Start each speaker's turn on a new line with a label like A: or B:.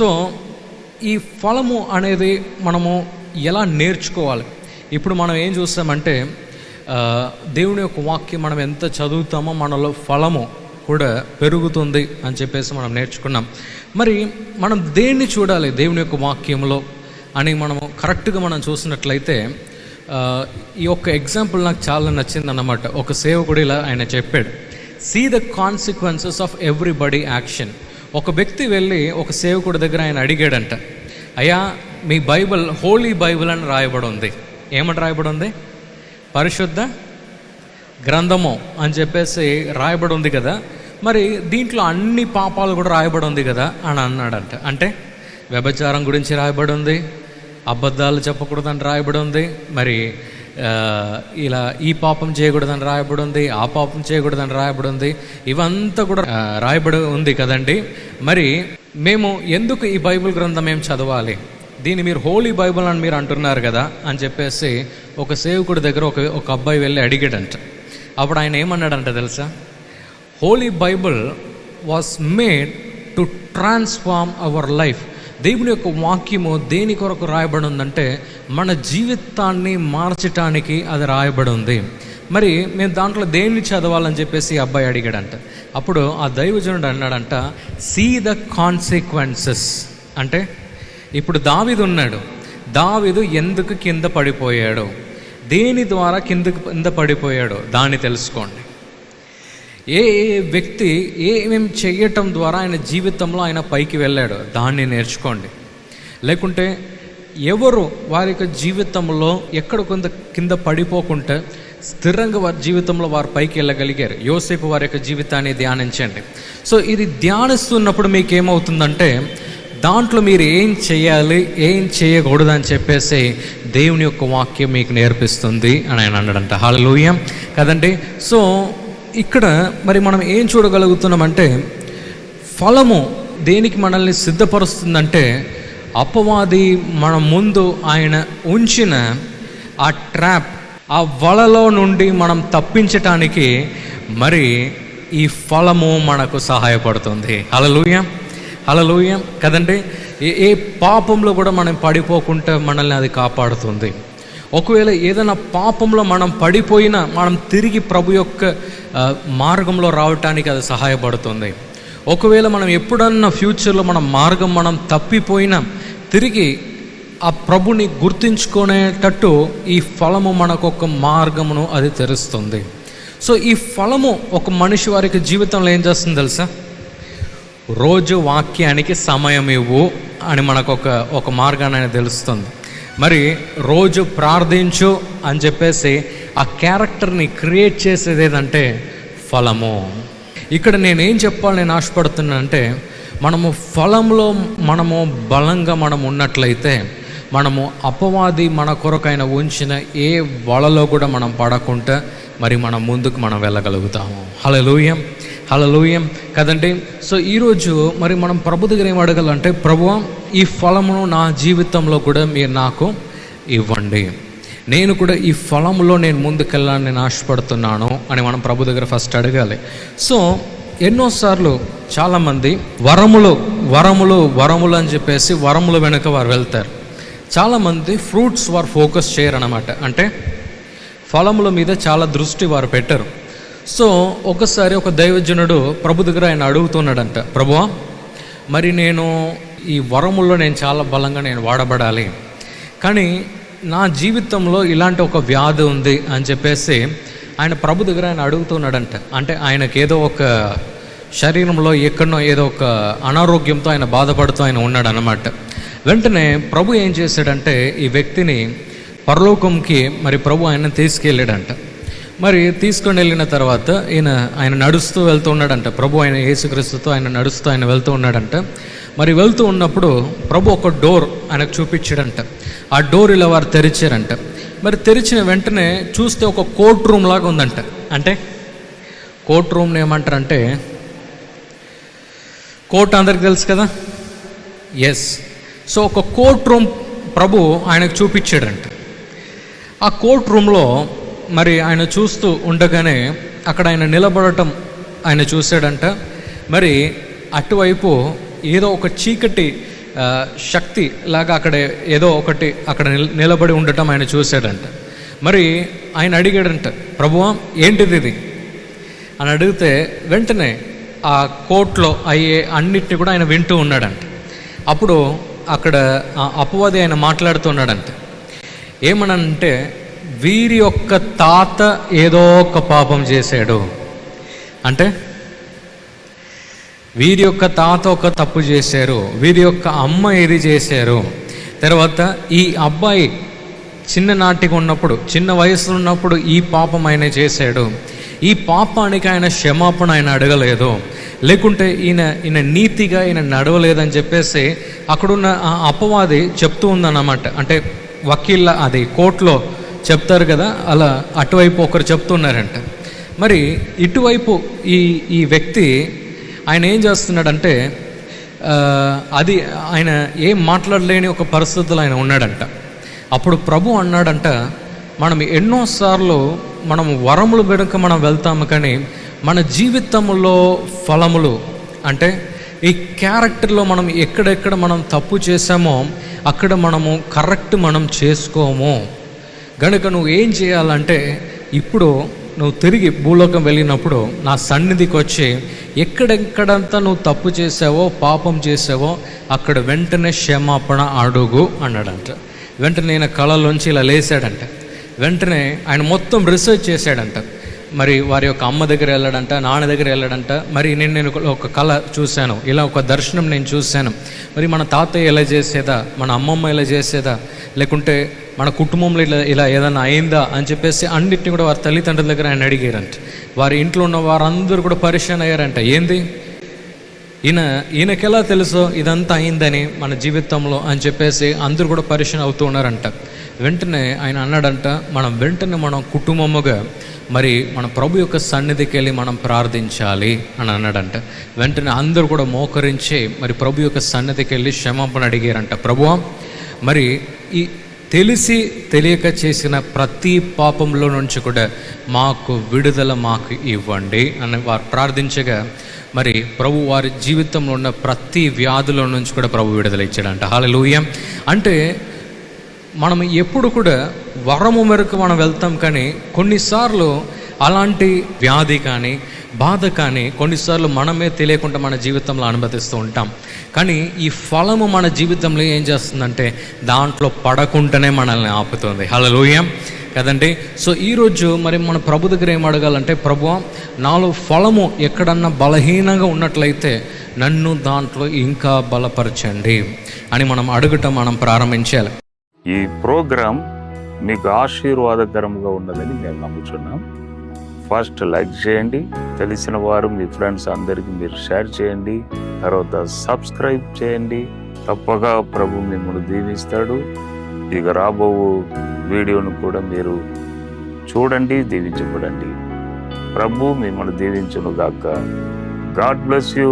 A: So ఈ ఫలము అనేది మనము ఎలా నేర్చుకోవాలి? ఇప్పుడు మనం ఏం చూస్తామంటే దేవుని యొక్క వాక్యం మనం ఎంత చదువుతామో మనలో ఫలము కూడా పెరుగుతుంది అని చెప్పేసి మనం నేర్చుకున్నాం. మరి మనం దేన్ని చూడాలి దేవుని యొక్క వాక్యంలో అని మనము కరెక్ట్గా మనం చూసినట్లయితే ఈ యొక్క ఎగ్జాంపుల్ నాకు చాలా నచ్చిందన్నమాట. ఒక సేవకుడు ఇలా ఆయన చెప్పాడు, see the consequences of everybody action. ఒక వ్యక్తి వెళ్ళి ఒక సేవకుడి దగ్గర ఆయన అడిగాడంట, అయ్యా మీ బైబిల్ హోలీ బైబిల్ అని రాయబడి ఉంది, ఏమని రాయబడి ఉంది? పరిశుద్ధ గ్రంథము అని చెప్పేసి రాయబడి ఉంది కదా, మరి దీంట్లో అన్ని పాపాలు కూడా రాయబడి ఉంది కదా అని అన్నాడంట. అంటే వ్యభిచారం గురించి రాయబడి ఉంది, అబద్ధాలు చెప్పకూడదని రాయబడి ఉంది, మరి ఇలా ఈ పాపం చేయకూడదని రాయబడి ఉంది, ఆ పాపం చేయకూడదని రాయబడి ఉంది, ఇవంతా కూడా రాయబడి ఉంది కదండి. మరి మేము ఎందుకు ఈ బైబిల్ గ్రంథం ఏం చదవాలి? దీన్ని మీరు హోలీ బైబిల్ అని మీరు అంటున్నారు కదా అని చెప్పేసి ఒక సేవకుడి దగ్గర ఒక అబ్బాయి వెళ్ళి అడిగాడంట. అప్పుడు ఆయన ఏమన్నాడంట తెలుసా? Holi Bible was made to transform our life. దేవుని యొక్క వాక్యము దేని కొరకు రాయబడి ఉందంటే మన జీవితాన్ని మార్చటానికి అది రాయబడి ఉంది. మరి మేము దాంట్లో దేన్ని చదవాలని చెప్పేసి ఈ అబ్బాయి అడిగాడంట. అప్పుడు ఆ దైవజనుడు అన్నాడంట, సీ ద కాన్సిక్వెన్సెస్. అంటే ఇప్పుడు దావీదు ఉన్నాడు, దావీదు ఎందుకు కింద పడిపోయాడు, దేని ద్వారా కింద పడిపోయాడు దాన్ని తెలుసుకోండి. ఏ వ్యక్తి ఏమేమి చేయటం ద్వారా ఆయన జీవితంలో ఆయన పైకి వెళ్ళాడు దాన్ని నేర్చుకోండి. లేకుంటే ఎవరు వారి యొక్క జీవితంలో ఎక్కడ కొంత కింద పడిపోకుంటే స్థిరంగా వారి జీవితంలో వారు పైకి వెళ్ళగలిగారు. యోసేపు వారి యొక్క జీవితాన్ని ధ్యానించండి. సో ఇది ధ్యానిస్తున్నప్పుడు మీకు ఏమవుతుందంటే దాంట్లో మీరు ఏం చేయాలి, ఏం చేయకూడదు అని చెప్పేసి దేవుని యొక్క వాక్యం మీకు నేర్పిస్తుంది అని ఆయన అన్నాడంట. హల్లెలూయా కదండి. సో ఇక్కడ మరి మనం ఏం చూడగలుగుతున్నామంటే ఫలము దేనికి మనల్ని సిద్ధపరుస్తుందంటే అపవాది మన ముందు ఆయన ఉంచిన ఆ ట్రాప్, ఆ వలలో నుండి మనం తప్పించటానికి మరి ఈ ఫలము మనకు సహాయపడుతుంది. హల్లెలూయా హల్లెలూయా కదండి. ఏ పాపంలో కూడా మనం పడిపోకుండా మనల్ని అది కాపాడుతుంది. ఒకవేళ ఏదైనా పాపంలో మనం పడిపోయినా మనం తిరిగి ప్రభు యొక్క మార్గంలో రావటానికి అది సహాయపడుతుంది. ఒకవేళ మనం ఎప్పుడన్నా ఫ్యూచర్లో మన మార్గం మనం తప్పిపోయినా తిరిగి ఆ ప్రభుని గుర్తించుకునేటట్టు ఈ ఫలము మనకు ఒక మార్గమును అది తెరుస్తుంది. సో ఈ ఫలము ఒక మనిషి వారికి జీవితంలో ఏం చేస్తుంది తెలుసా? రోజు వాక్యానికి సమయం ఇవ్వు అని మనకు ఒక మార్గాన్ని అనేది తెలుస్తుంది. మరి రోజు ప్రార్థించు అని చెప్పేసి ఆ క్యారెక్టర్ని క్రియేట్ చేసేది ఏదంటే ఫలము. ఇక్కడ నేనేం చెప్పాలి, నేను ఆశపడుతున్నానంటే మనము ఫలంలో మనము బలంగా మనం ఉన్నట్లయితే మనము అపవాది మన కొరకైన ఉంచిన ఏ వలలో కూడా మనం పడకుండా మరి మనం ముందుకు మనం వెళ్ళగలుగుతాము. హల్లెలూయా హల్లెలూయా కదండి. సో ఈరోజు మరి మనం ప్రభు దగ్గర ఏం అడగాలంటే, ప్రభువా ఈ ఫలమును నా జీవితంలో కూడా మీరు నాకు ఇవ్వండి, నేను కూడా ఈ ఫలములో నేను ముందుకెళ్ళాలని నేను ఆశపడుతున్నాను అని మనం ప్రభు దగ్గర ఫస్ట్ అడగాలి. సో ఎన్నోసార్లు చాలామంది వరములు అని చెప్పేసి వరముల వెనుక వారు వెళ్తారు. చాలామంది ఫ్రూట్స్ వారు ఫోకస్ చేయరన్నమాట. అంటే ఫలముల మీద చాలా దృష్టి వారు పెట్టరు. సో ఒకసారి ఒక దైవజనుడు ప్రభు దగ్గర ఆయన అడుగుతున్నాడంట, ప్రభువా మరి నేను ఈ వరముల్లో నేను చాలా బలంగా నేను వాడబడాలి, కానీ నా జీవితంలో ఇలాంటి ఒక వ్యాధి ఉంది అని చెప్పేసి ఆయన ప్రభు దగ్గర ఆయన అడుగుతున్నాడంట. అంటే ఆయనకి ఏదో ఒక శరీరంలో ఎక్కడనో ఏదో ఒక అనారోగ్యంతో ఆయన బాధపడుతూ ఆయన ఉన్నాడు అన్నమాట. వెంటనే ప్రభు ఏం చేశాడంటే ఈ వ్యక్తిని పరలోకంకి మరి ప్రభు ఆయన తీసుకెళ్ళాడంట. మరి తీసుకొని వెళ్ళిన తర్వాత ఆయన నడుస్తూ వెళ్తూ ఉన్నాడంట. ప్రభు ఆయన యేసుక్రీస్తుతో ఆయన నడుస్తూ ఆయన వెళ్తూ ఉన్నాడంట. మరి వెళ్తూ ఉన్నప్పుడు ప్రభు ఒక డోర్ ఆయనకు చూపించాడంట. ఆ డోర్ ఇలా వారు తెరిచారంట. మరి తెరిచిన వెంటనే చూస్తే ఒక కోర్ట్ రూమ్ లాగా ఉందంట. అంటే కోర్ట్ రూమ్ని ఏమంటారంటే, కోర్ట్ అందరికి తెలుసు కదా, ఎస్. సో ఒక కోర్ట్ రూమ్ ప్రభు ఆయనకు చూపించాడంట. ఆ కోర్ట్ రూమ్లో మరి ఆయన చూస్తూ ఉండగానే అక్కడ ఆయన నిలబడటం ఆయన చూశాడంట. మరి అటువైపు ఏదో ఒక చీకటి శక్తి లాగా అక్కడ ఏదో ఒకటి అక్కడ నిలబడి ఉండటం ఆయన చూశాడంట. మరి ఆయన అడిగాడంట, ప్రభువా ఏంటిది ఇది అని అడిగితే వెంటనే ఆ కోర్టులో అయ్యే అన్నిటిని కూడా ఆయన వింటూ ఉన్నాడంట. అప్పుడు అక్కడ అపవాది ఆయన మాట్లాడుతున్నాడంట. ఏమనంటే, వీరి యొక్క తాత ఏదో ఒక పాపం చేశాడు, అంటే వీరి యొక్క తాత ఒక తప్పు చేశారు, వీరి యొక్క అమ్మ ఇది చేశారు, తర్వాత ఈ అబ్బాయి చిన్ననాటిగా ఉన్నప్పుడు చిన్న వయసులో ఉన్నప్పుడు ఈ పాపం ఆయన చేశాడు, ఈ పాపానికి ఆయన క్షమాపణ ఆయన అడగలేదు, లేకుంటే ఈయన నీతిగా ఈయన నడవలేదని చెప్పేసి అక్కడున్న ఆ అపవాది చెప్తూ ఉందన్నమాట. అంటే వకీళ్ళ అది కోర్టులో చెప్తారు కదా, అలా అటువైపు ఒకరు చెప్తున్నారంట. మరి ఇటువైపు ఈ వ్యక్తి ఆయన ఏం చేస్తున్నాడంటే, అది ఆయన ఏం మాట్లాడలేని ఒక పరిస్థితుల్లో ఆయన ఉన్నాడంట. అప్పుడు ప్రభు అన్నాడంట, మనం ఎన్నోసార్లు మనం వరములు వెనుక మనం వెళ్తాము, కానీ మన జీవితంలో ఫలములు అంటే ఈ క్యారెక్టర్లో మనం ఎక్కడెక్కడ మనం తప్పు చేసామో అక్కడ మనము కరెక్ట్ మనం చేసుకోము. కనుక నువ్వు ఏం చేయాలంటే, ఇప్పుడు నువ్వు తిరిగి భూలోకం వెళ్ళినప్పుడు నా సన్నిధికి వచ్చి ఎక్కడెక్కడంతా నువ్వు తప్పు చేసావో పాపం చేసావో అక్కడ వెంటనే క్షమాపణ అడుగు అన్నాడంట. వెంటనే ఆయన కళలోంచి ఇలా లేచాడంట. వెంటనే ఆయన మొత్తం రీసెర్చ్ చేశాడంట. మరి వారి యొక్క అమ్మ దగ్గర వెళ్ళాడంట, నాన్న దగ్గర వెళ్ళాడంట. మరి నేను ఒక కళ చూశాను, ఇలా ఒక దర్శనం నేను చూశాను, మరి మన తాతయ్య ఎలా చేసేదా, మన అమ్మమ్మ ఎలా చేసేదా, లేకుంటే మన కుటుంబంలో ఇలా ఏదైనా అయిందా అని చెప్పేసి అన్నిటిని కూడా వారి తల్లిదండ్రుల దగ్గర ఆయన అడిగారంట. వారి ఇంట్లో ఉన్న వారందరూ కూడా పరిశాన్ అయ్యారంట. ఏంది ఈయనకెలా తెలుసో ఇదంతా అయిందని మన జీవితంలో అని చెప్పేసి అందరూ కూడా పరిశాన్ అవుతూ ఉన్నారంట. వెంటనే ఆయన అన్నాడంట, మనం కుటుంబముగా మరి మన ప్రభు యొక్క సన్నిధికి వెళ్ళి మనం ప్రార్థించాలి అని అన్నాడంట. వెంటనే అందరూ కూడా మోకరించి మరి ప్రభు యొక్క సన్నిధికి వెళ్ళి క్షమాపణ అడిగారంట. ప్రభువా, మరి ఈ తెలిసి తెలియక చేసిన ప్రతి పాపంలో నుంచి కూడా మాకు విడుదల మాకు ఇవ్వండి అని వారు ప్రార్థించగా, మరి ప్రభు వారి జీవితంలో ఉన్న ప్రతి వ్యాధుల నుంచి కూడా ప్రభు విడుదల ఇచ్చాడంట. హల్లెలూయా. అంటే మనం ఎప్పుడు కూడా వరము మేరకు మనం వెళ్తాం, కానీ కొన్నిసార్లు అలాంటి వ్యాధి కానీ బాధ కానీ కొన్నిసార్లు మనమే తెలియకుండా మన జీవితంలో అనుమతిస్తూ ఉంటాం. కానీ ఈ ఫలము మన జీవితంలో ఏం చేస్తుందంటే దాంట్లో పడకుండానే మనల్ని ఆపుతుంది. హల్లెలూయా కదండి. సో ఈరోజు మరి మన ప్రభు దగ్గర ఏం అడగాలంటే, ప్రభువా, నాలో ఫలము ఎక్కడన్నా బలహీనంగా ఉన్నట్లయితే నన్ను దాంట్లో ఇంకా బలపరచండి అని మనం అడగటం మనం ప్రారంభించాలి.
B: ఈ ప్రోగ్రాం మీకు ఆశీర్వాదకరంగా ఉన్నదని మేము నమ్ముతున్నాం. ఫస్ట్ లైక్ చేయండి, తెలిసిన వారు మీ ఫ్రెండ్స్ అందరికీ మీరు షేర్ చేయండి, తర్వాత సబ్స్క్రైబ్ చేయండి. తప్పగా ప్రభు మిమ్మల్ని దీవిస్తాడు. ఇక రాబో వీడియోను కూడా మీరు చూడండి, దీవించబడండి. ప్రభు మిమ్మల్ని దీవించును గాక. God bless you.